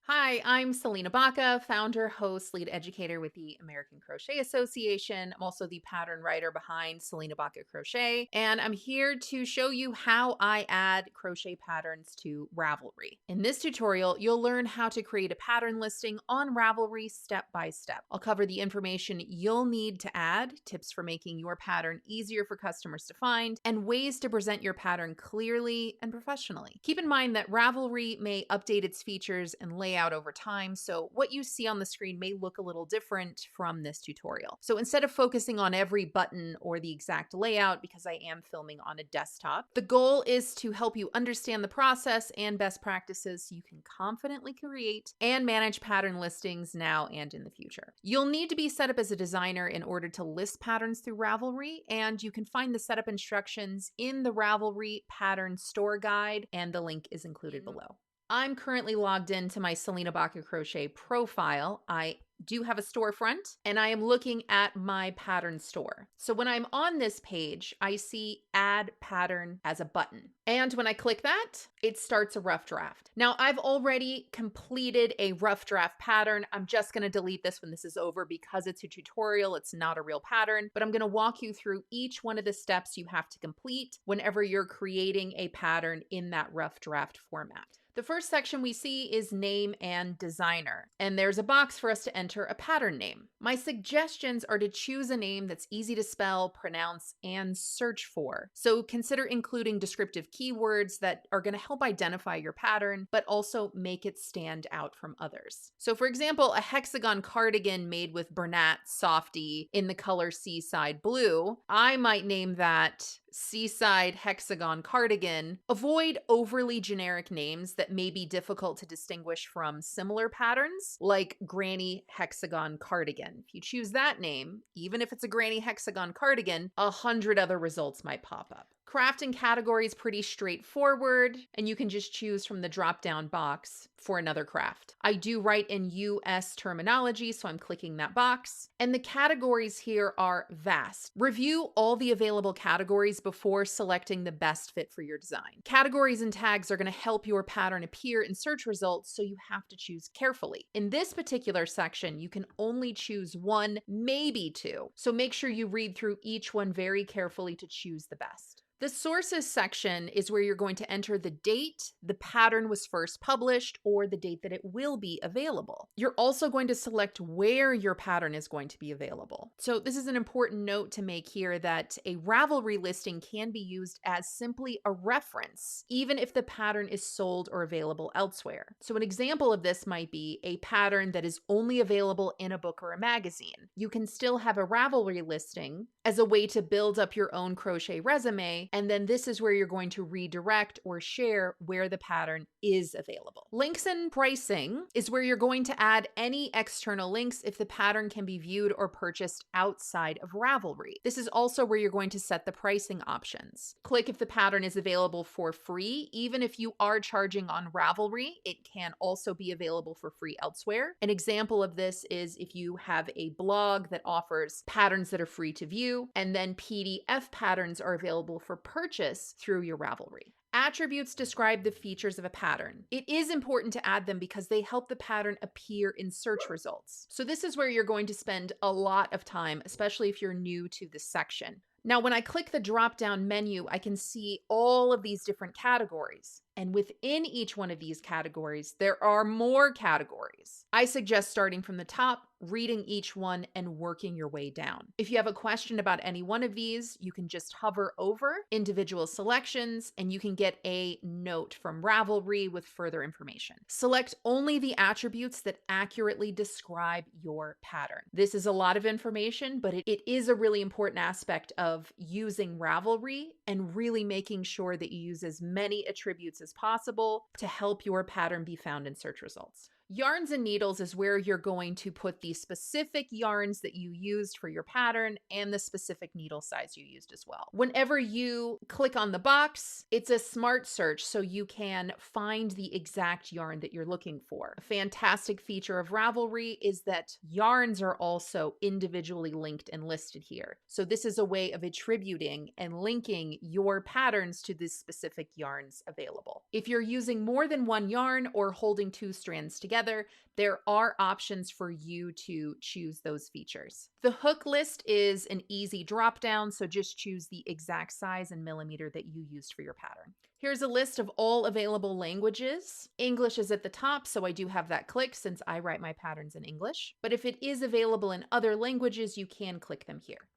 Hi, I'm Selena Baca, founder, host, lead educator with the American Crochet Association. I'm also the pattern writer behind Selena Baca Crochet, and I'm here to show you how I add crochet patterns to Ravelry. In this tutorial, you'll learn how to create a pattern listing on Ravelry step by step. I'll cover the information you'll need to add, tips for making your pattern easier for customers to find, and ways to present your pattern clearly and professionally. Keep in mind that Ravelry may update its features and layout over time, so what you see on the screen may look a little different from this tutorial. So instead of focusing on every button or the exact layout, because I am filming on a desktop, the goal is to help you understand the process and best practices so you can confidently create and manage pattern listings now and in the future. You'll need to be set up as a designer in order to list patterns through Ravelry, and you can find the setup instructions in the Ravelry Pattern Store Guide, and the link is included below. I'm currently logged into my Selena Baca Crochet profile. I do have a storefront, and I am looking at my pattern store. So when I'm on this page, I see Add Pattern as a button. And when I click that, it starts a rough draft. Now, I've already completed a rough draft pattern. I'm just going to delete this when this is over because it's a tutorial. It's not a real pattern, but I'm going to walk you through each one of the steps you have to complete whenever you're creating a pattern in that rough draft format. The first section we see is name and designer, and there's a box for us to enter a pattern name. My suggestions are to choose a name that's easy to spell, pronounce, and search for. So consider including descriptive keywords that are going to help identify your pattern, but also make it stand out from others. So for example, a hexagon cardigan made with Bernat Softy in the color Seaside Blue, I might name that Seaside Hexagon Cardigan. Avoid overly generic names that may be difficult to distinguish from similar patterns, like Granny Hexagon Cardigan. If you choose that name, even if it's a Granny Hexagon Cardigan, 100 other results might pop up. Crafting category is pretty straightforward, and you can just choose from the drop-down box for another craft. I do write in US terminology, so I'm clicking that box. And the categories here are vast. Review all the available categories before selecting the best fit for your design. Categories and tags are going to help your pattern appear in search results, so you have to choose carefully. In this particular section, you can only choose one, maybe two. So make sure you read through each one very carefully to choose the best. The sources section is where you're going to enter the date the pattern was first published or the date that it will be available. You're also going to select where your pattern is going to be available. So this is an important note to make here that a Ravelry listing can be used as simply a reference, even if the pattern is sold or available elsewhere. So an example of this might be a pattern that is only available in a book or a magazine. You can still have a Ravelry listing as a way to build up your own crochet resume, and then this is where you're going to redirect or share where the pattern is available. Links and pricing is where you're going to add any external links if the pattern can be viewed or purchased outside of Ravelry. This is also where you're going to set the pricing options. Click if the pattern is available for free. Even if you are charging on Ravelry, it can also be available for free elsewhere. An example of this is if you have a blog that offers patterns that are free to view, and then PDF patterns are available for purchase through your Ravelry. Attributes describe the features of a pattern. It is important to add them because they help the pattern appear in search results. So this is where you're going to spend a lot of time, especially if you're new to this section. Now, when I click the drop-down menu, I can see all of these different categories. And within each one of these categories, there are more categories. I suggest starting from the top, reading each one, and working your way down. If you have a question about any one of these, you can just hover over individual selections, and you can get a note from Ravelry with further information. Select only the attributes that accurately describe your pattern. This is a lot of information, but it is a really important aspect of using Ravelry and really making sure that you use as many attributes as possible to help your pattern be found in search results. Yarns and needles is where you're going to put the specific yarns that you used for your pattern and the specific needle size you used as well. Whenever you click on the box, it's a smart search, so you can find the exact yarn that you're looking for. A fantastic feature of Ravelry is that yarns are also individually linked and listed here. So this is a way of attributing and linking your patterns to the specific yarns available. If you're using more than one yarn or holding two strands together, together, there are options for you to choose those features. The hook list is an easy drop down, so just choose the exact size and millimeter that you used for your pattern. Here's a list of all available languages. English is at the top, so I do have that clicked since I write my patterns in English. But if it is available in other languages, you can click them here.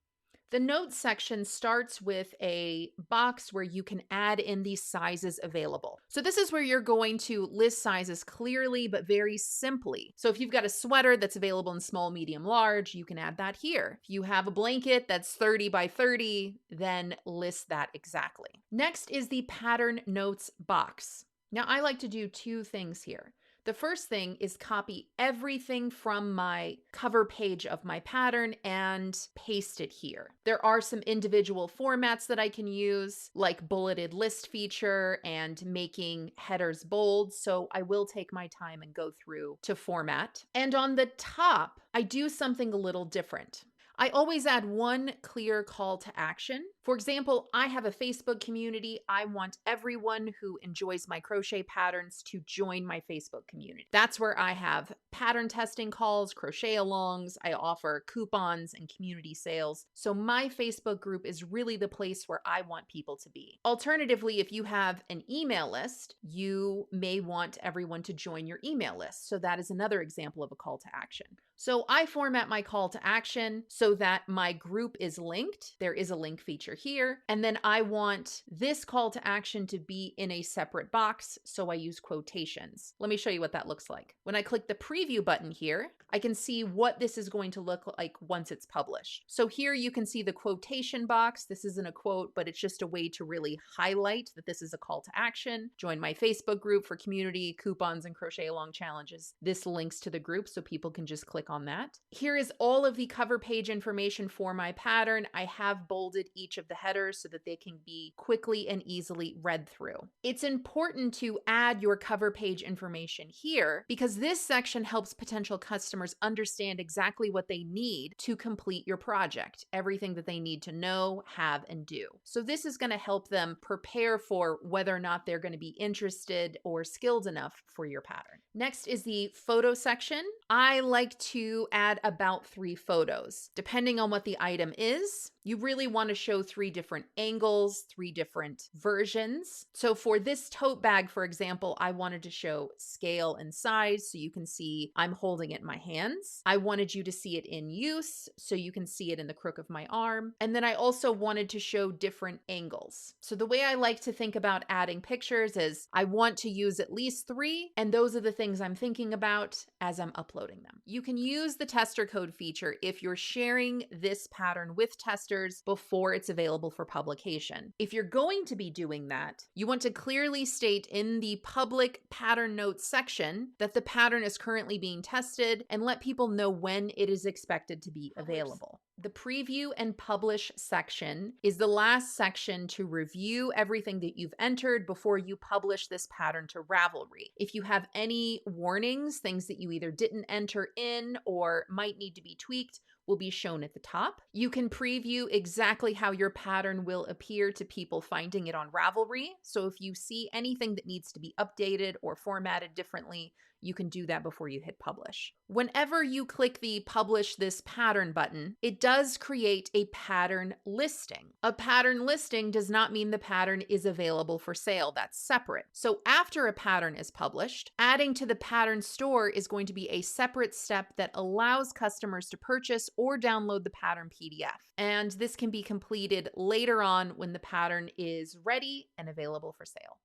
The notes section starts with a box where you can add in the sizes available. So this is where you're going to list sizes clearly, but very simply. So if you've got a sweater that's available in small, medium, large, you can add that here. If you have a blanket that's 30 by 30, then list that exactly. Next is the pattern notes box. Now I like to do two things here. The first thing is copy everything from my cover page of my pattern and paste it here. There are some individual formats that I can use, like bulleted list feature and making headers bold, so I will take my time and go through to format. And on the top, I do something a little different. I always add one clear call to action. For example, I have a Facebook community. I want everyone who enjoys my crochet patterns to join my Facebook community. That's where I have pattern testing calls, crochet alongs. I offer coupons and community sales. So my Facebook group is really the place where I want people to be. Alternatively, if you have an email list, you may want everyone to join your email list. So that is another example of a call to action. So I format my call to action so that my group is linked. There is a link feature here. And then I want this call to action to be in a separate box. So I use quotations. Let me show you what that looks like. When I click the preview button here, I can see what this is going to look like once it's published. So here you can see the quotation box. This isn't a quote, but it's just a way to really highlight that this is a call to action. Join my Facebook group for community, coupons, and crochet along challenges. This links to the group so people can just click on that. Here is all of the cover page information for my pattern. I have bolded each of the headers so that they can be quickly and easily read through. It's important to add your cover page information here because this section helps potential customers understand exactly what they need to complete your project, everything that they need to know, have, and do. So this is going to help them prepare for whether or not they're going to be interested or skilled enough for your pattern. Next is the photo section. I like to add about 3 photos. Depending on what the item is, you really want to show 3 different angles, 3 different versions. So for this tote bag, for example, I wanted to show scale and size so you can see I'm holding it in my hands. I wanted you to see it in use so you can see it in the crook of my arm. And then I also wanted to show different angles. So the way I like to think about adding pictures is I want to use at least 3, and those are the things I'm thinking about as I'm uploading them. You can use the tester code feature if you're sharing this pattern with testers before it's available for publication. If you're going to be doing that, you want to clearly state in the public pattern notes section that the pattern is currently being tested and let people know when it is expected to be available. The preview and publish section is the last section to review everything that you've entered before you publish this pattern to Ravelry. If you have any warnings, things that you either didn't enter in or might need to be tweaked, will be shown at the top. You can preview exactly how your pattern will appear to people finding it on Ravelry. So if you see anything that needs to be updated or formatted differently, you can do that before you hit publish. Whenever you click the publish this pattern button, it does create a pattern listing. A pattern listing does not mean the pattern is available for sale. That's separate. So after a pattern is published, adding to the pattern store is going to be a separate step that allows customers to purchase or download the pattern PDF. And this can be completed later on when the pattern is ready and available for sale.